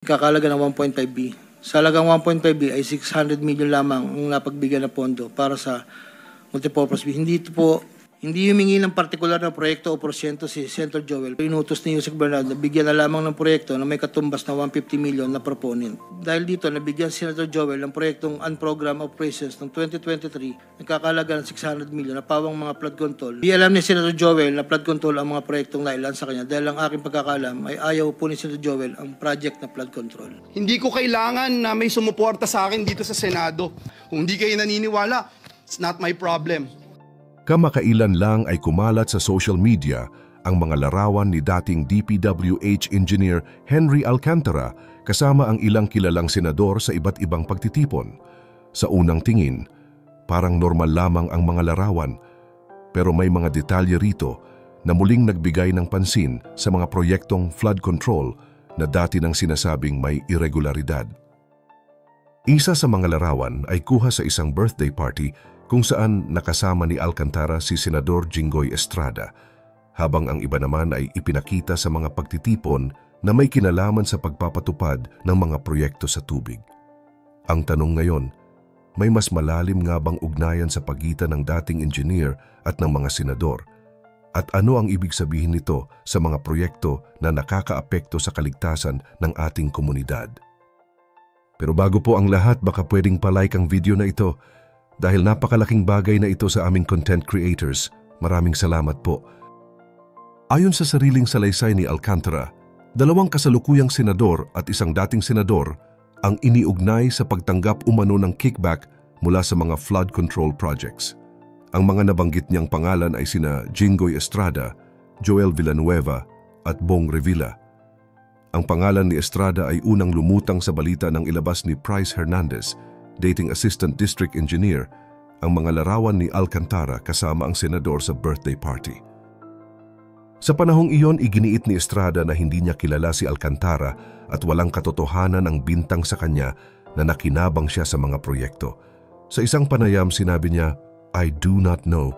kakalaga ng 1.5B. Sa halagang 1.5B ay 600 million lamang ang napagbigyan na pondo para sa multipurpose B. Hindi humingi ng partikular na proyekto o porsyento si Senator Joel. Inutos ni Yusek Bernardo na bigyan na lamang ng proyekto na may katumbas na 150 million na proponent. Dahil dito, nabigyan si Senator Joel ng proyektong Unprogram Operations ng 2023 nagkakalaga ng 600 million na pawang mga flood control. Di alam ni Senator Joel na flood control ang mga proyektong nailan sa kanya dahil ang aking pagkakalam ay ayaw po ni Senator Joel ang project na flood control. Hindi ko kailangan na may sumuporta sa akin dito sa Senado. Kung hindi kayo naniniwala, it's not my problem. Kamakailan lang ay kumalat sa social media ang mga larawan ni dating DPWH engineer Henry Alcantara kasama ang ilang kilalang senador sa iba't ibang pagtitipon. Sa unang tingin, parang normal lamang ang mga larawan, pero may mga detalye rito na muling nagbigay ng pansin sa mga proyektong flood control na dati nang sinasabing may irregularidad. Isa sa mga larawan ay kuha sa isang birthday party kung saan nakasama ni Alcantara si Senador Jinggoy Estrada, habang ang iba naman ay ipinakita sa mga pagtitipon na may kinalaman sa pagpapatupad ng mga proyekto sa tubig. Ang tanong ngayon, may mas malalim nga bang ugnayan sa pagitan ng dating engineer at ng mga senador? At ano ang ibig sabihin nito sa mga proyekto na nakakaapekto sa kaligtasan ng ating komunidad? Pero bago po ang lahat, baka pwedeng palike ang video na ito dahil napakalaking bagay na ito sa aming content creators. Maraming salamat po. Ayon sa sariling salaysay ni Alcantara, 2 kasalukuyang senador at isang dating senador ang iniugnay sa pagtanggap umano ng kickback mula sa mga flood control projects. Ang mga nabanggit niyang pangalan ay sina Jinggoy Estrada, Joel Villanueva at Bong Revilla. Ang pangalan ni Estrada ay unang lumutang sa balita ng ilabas ni Price Hernandez, dating Assistant District Engineer, ang mga larawan ni Alcantara kasama ang senador sa birthday party. Sa panahong iyon, iginiit ni Estrada na hindi niya kilala si Alcantara at walang katotohanan ang bintang sa kanya na nakinabang siya sa mga proyekto. Sa isang panayam, sinabi niya, "I do not know.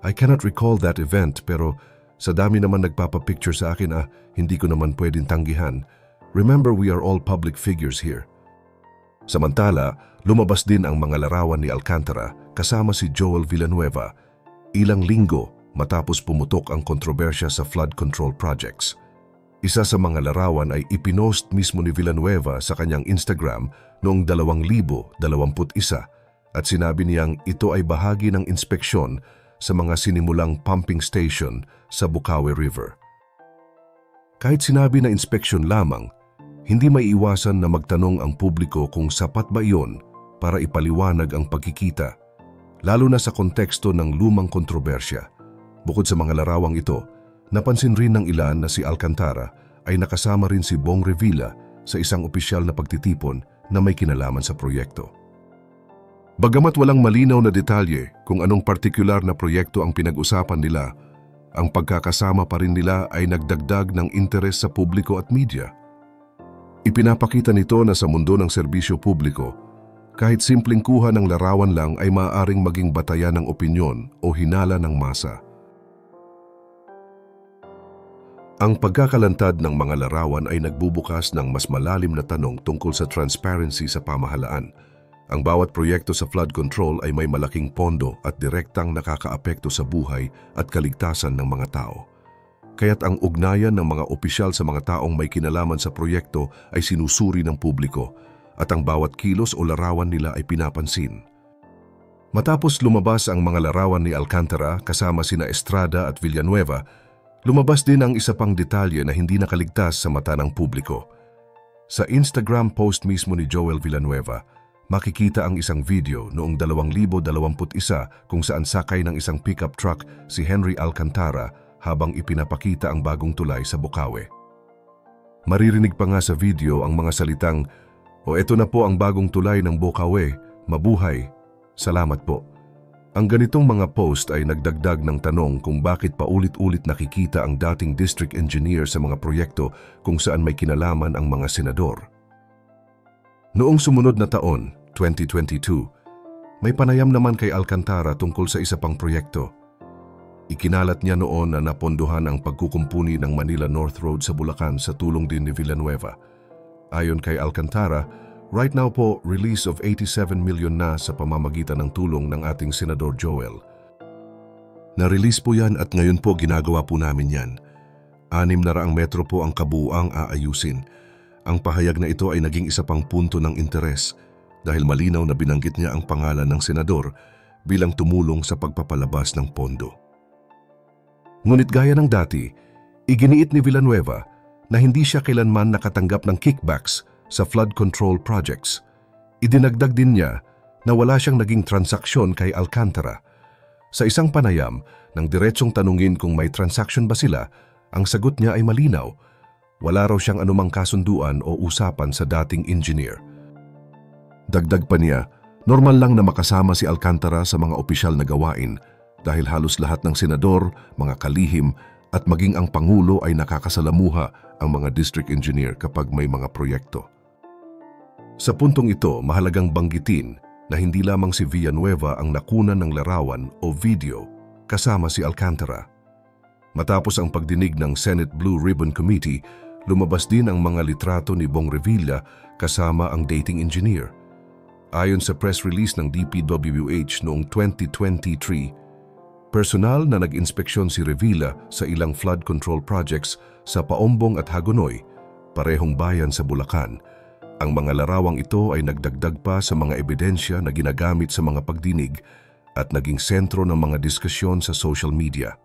I cannot recall that event, pero sa dami naman nagpapapicture sa akin, hindi ko naman pwedeng tanggihan. Remember, we are all public figures here." Samantala, lumabas din ang mga larawan ni Alcantara kasama si Joel Villanueva ilang linggo matapos pumutok ang kontrobersya sa flood control projects. Isa sa mga larawan ay ipinost mismo ni Villanueva sa kanyang Instagram noong 2021 at sinabi niyang ito ay bahagi ng inspeksyon sa mga sinimulang pumping station sa Bukawe River. Kahit sinabi na inspeksyon lamang, hindi maiiwasan na magtanong ang publiko kung sapat ba iyon para ipaliwanag ang pagkikita, lalo na sa konteksto ng lumang kontrobersya. Bukod sa mga larawang ito, napansin rin ng ilan na si Alcantara ay nakasama rin si Bong Revilla sa isang opisyal na pagtitipon na may kinalaman sa proyekto. Bagamat walang malinaw na detalye kung anong partikular na proyekto ang pinag-usapan nila, ang pagkakasama pa rin nila ay nagdagdag ng interes sa publiko at media. Ipinapakita nito na sa mundo ng serbisyo publiko, kahit simpleng kuha ng larawan lang ay maaaring maging batayan ng opinyon o hinala ng masa. Ang pagkakalantad ng mga larawan ay nagbubukas ng mas malalim na tanong tungkol sa transparency sa pamahalaan. Ang bawat proyekto sa flood control ay may malaking pondo at direktang nakakaapekto sa buhay at kaligtasan ng mga tao. Kaya't ang ugnayan ng mga opisyal sa mga taong may kinalaman sa proyekto ay sinusuri ng publiko at ang bawat kilos o larawan nila ay pinapansin. Matapos lumabas ang mga larawan ni Alcantara kasama sina Estrada at Villanueva, lumabas din ang isa pang detalye na hindi nakaligtas sa mata ng publiko. Sa Instagram post mismo ni Joel Villanueva, makikita ang isang video noong 2021 kung saan sakay ng isang pickup truck si Henry Alcantara habang ipinapakita ang bagong tulay sa Bukawe. Maririnig pa nga sa video ang mga salitang, "O eto na po ang bagong tulay ng Bukawe, mabuhay, salamat po." Ang ganitong mga post ay nagdagdag ng tanong kung bakit paulit-ulit nakikita ang dating district engineer sa mga proyekto kung saan may kinalaman ang mga senador. Noong sumunod na taon, 2022, may panayam naman kay Alcantara tungkol sa isa pang proyekto. Ikinalat niya noon na napondohan ang pagkukumpuni ng Manila North Road sa Bulacan sa tulong din ni Villanueva. Ayon kay Alcantara, right now po, release of 87 million na sa pamamagitan ng tulong ng ating Senador Joel. Na-release po yan at ngayon po ginagawa po namin yan. 600 metro po ang kabuuang aayusin. Ang pahayag na ito ay naging isa pang punto ng interes dahil malinaw na binanggit niya ang pangalan ng senador bilang tumulong sa pagpapalabas ng pondo. Ngunit gaya ng dati, iginiit ni Villanueva na hindi siya kailanman nakatanggap ng kickbacks sa flood control projects. Idinagdag din niya na wala siyang naging transaksyon kay Alcantara. Sa isang panayam, nang diretsong tanungin kung may transaction ba sila, ang sagot niya ay malinaw. Wala raw siyang anumang kasunduan o usapan sa dating engineer. Dagdag pa niya, normal lang na makasama si Alcantara sa mga opisyal na gawain dahil halos lahat ng senador, mga kalihim at maging ang Pangulo ay nakakasalamuha ang mga district engineer kapag may mga proyekto. Sa puntong ito, mahalagang banggitin na hindi lamang si Villanueva ang nakunan ng larawan o video kasama si Alcantara. Matapos ang pagdinig ng Senate Blue Ribbon Committee, lumabas din ang mga litrato ni Bong Revilla kasama ang dating engineer. Ayon sa press release ng DPWH noong 2023, personal na nag-inspeksyon si Revilla sa ilang flood control projects sa Paombong at Hagonoy, parehong bayan sa Bulacan. Ang mga larawang ito ay nagdagdag pa sa mga ebidensya na ginagamit sa mga pagdinig at naging sentro ng mga diskusyon sa social media.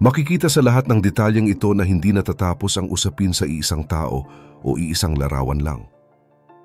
Makikita sa lahat ng detalyeng ito na hindi natatapos ang usapin sa iisang tao o iisang larawan lang.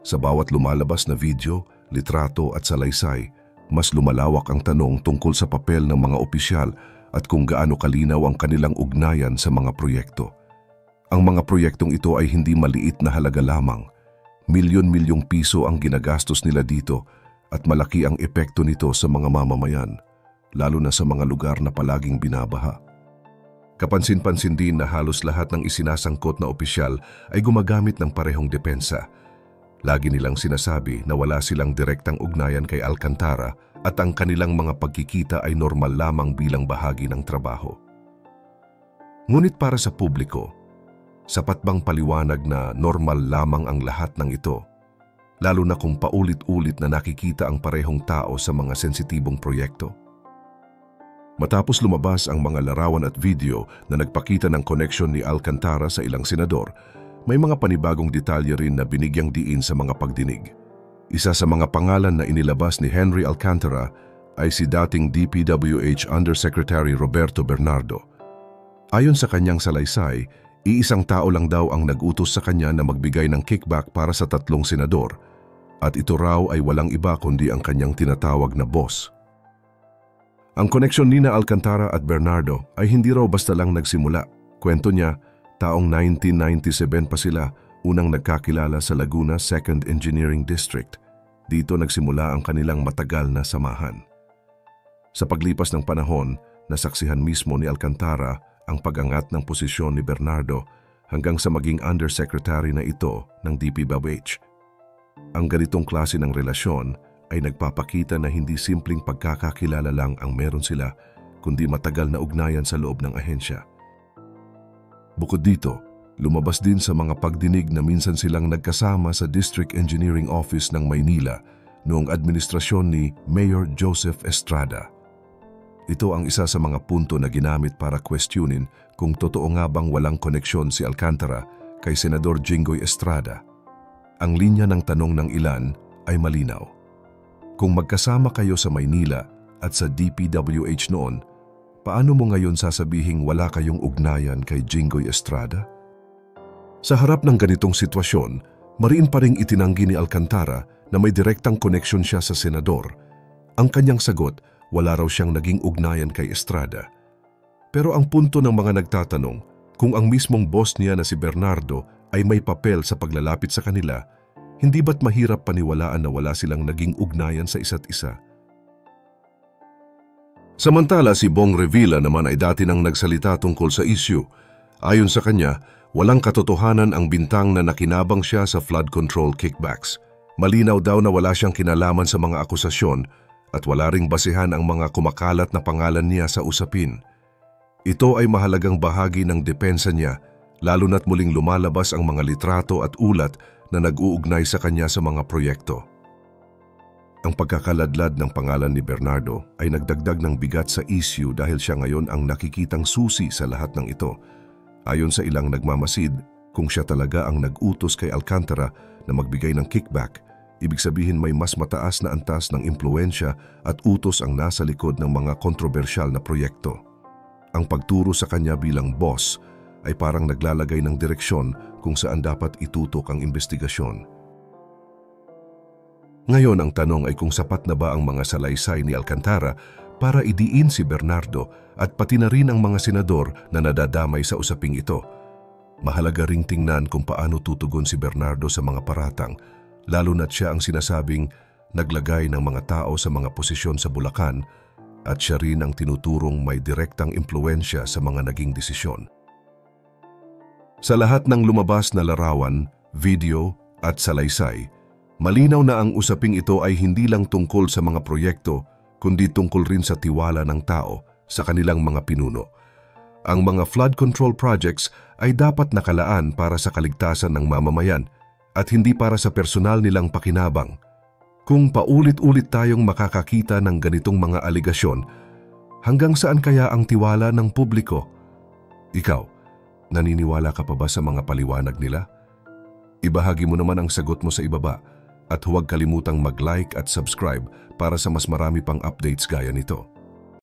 Sa bawat lumalabas na video, litrato at salaysay, mas lumalawak ang tanong tungkol sa papel ng mga opisyal at kung gaano kalinaw ang kanilang ugnayan sa mga proyekto. Ang mga proyektong ito ay hindi maliit na halaga lamang. Milyon-milyong piso ang ginagastos nila dito at malaki ang epekto nito sa mga mamamayan, lalo na sa mga lugar na palaging binabaha. Kapansin-pansin din na halos lahat ng isinasangkot na opisyal ay gumagamit ng parehong depensa. Lagi nilang sinasabi na wala silang direktang ugnayan kay Alcantara at ang kanilang mga pagkikita ay normal lamang bilang bahagi ng trabaho. Ngunit para sa publiko, sapat bang paliwanag na normal lamang ang lahat ng ito? Lalo na kung paulit-ulit na nakikita ang parehong tao sa mga sensitibong proyekto? Matapos lumabas ang mga larawan at video na nagpakita ng koneksyon ni Alcantara sa ilang senador, may mga panibagong detalye rin na binigyang diin sa mga pagdinig. Isa sa mga pangalan na inilabas ni Henry Alcantara ay si dating DPWH Undersecretary Roberto Bernardo. Ayon sa kanyang salaysay, iisang tao lang daw ang nag-utos sa kanya na magbigay ng kickback para sa 3 senador at ito raw ay walang iba kundi ang kanyang tinatawag na boss. Ang koneksyon nina Alcantara at Bernardo ay hindi raw basta lang nagsimula. Kwento niya, taong 1997 pa sila unang nagkakilala sa Laguna 2nd Engineering District. Dito nagsimula ang kanilang matagal na samahan. Sa paglipas ng panahon, nasaksihan mismo ni Alcantara ang pag-angat ng posisyon ni Bernardo hanggang sa maging undersecretary na ito ng DPWH. Ang ganitong klase ng relasyon ay nagpapakita na hindi simpleng pagkakakilala lang ang meron sila, kundi matagal na ugnayan sa loob ng ahensya. Bukod dito, lumabas din sa mga pagdinig na minsan silang nagkasama sa District Engineering Office ng Maynila noong administrasyon ni Mayor Joseph Estrada. Ito ang isa sa mga punto na ginamit para questionin kung totoo nga bang walang koneksyon si Alcantara kay Senador Jinggoy Estrada. Ang linya ng tanong ng ilan ay malinaw. Kung magkasama kayo sa Maynila at sa DPWH noon, paano mo ngayon sasabihing wala kayong ugnayan kay Jinggoy Estrada? Sa harap ng ganitong sitwasyon, mariin pa ring itinanggi ni Alcantara na may direktang koneksyon siya sa senador. Ang kanyang sagot, wala raw siyang naging ugnayan kay Estrada. Pero ang punto ng mga nagtatanong, kung ang mismong boss niya na si Bernardo ay may papel sa paglalapit sa kanila, hindi ba't mahirap paniwalaan na wala silang naging ugnayan sa isa't isa? Samantala si Bong Revilla naman ay dati nang nagsalita tungkol sa issue. Ayon sa kanya, walang katotohanan ang bintang na nakinabang siya sa flood control kickbacks. Malinaw daw na wala siyang kinalaman sa mga akusasyon at wala ring basehan ang mga kumakalat na pangalan niya sa usapin. Ito ay mahalagang bahagi ng depensa niya lalo na't muling lumalabas ang mga litrato at ulat na nag-uugnay sa kanya sa mga proyekto. Ang pagkakaladlad ng pangalan ni Bernardo ay nagdagdag ng bigat sa issue dahil siya ngayon ang nakikitang susi sa lahat ng ito. Ayon sa ilang nagmamasid, kung siya talaga ang nag-utos kay Alcantara na magbigay ng kickback, ibig sabihin may mas mataas na antas ng impluensya at utos ang nasa likod ng mga kontrobersyal na proyekto. Ang pagturo sa kanya bilang boss ay parang naglalagay ng direksyon kung saan dapat itutok ang investigasyon. Ngayon ang tanong ay kung sapat na ba ang mga salaysay ni Alcantara para idiin si Bernardo at pati na rin ang mga senador na nadadamay sa usaping ito. Mahalaga ring tingnan kung paano tutugon si Bernardo sa mga paratang, lalo na't siya ang sinasabing naglagay ng mga tao sa mga posisyon sa Bulacan at siya rin ang tinuturong may direktang impluensya sa mga naging desisyon. Sa lahat ng lumabas na larawan, video at salaysay, malinaw na ang usaping ito ay hindi lang tungkol sa mga proyekto, kundi tungkol rin sa tiwala ng tao sa kanilang mga pinuno. Ang mga flood control projects ay dapat nakalaan para sa kaligtasan ng mamamayan at hindi para sa personal nilang pakinabang. Kung paulit-ulit tayong makakakita ng ganitong mga aligasyon, hanggang saan kaya ang tiwala ng publiko? Ikaw, naniniwala ka pa ba sa mga paliwanag nila? Ibahagi mo naman ang sagot mo sa ibaba. At huwag kalimutang mag-like at subscribe para sa mas marami pang updates gaya nito.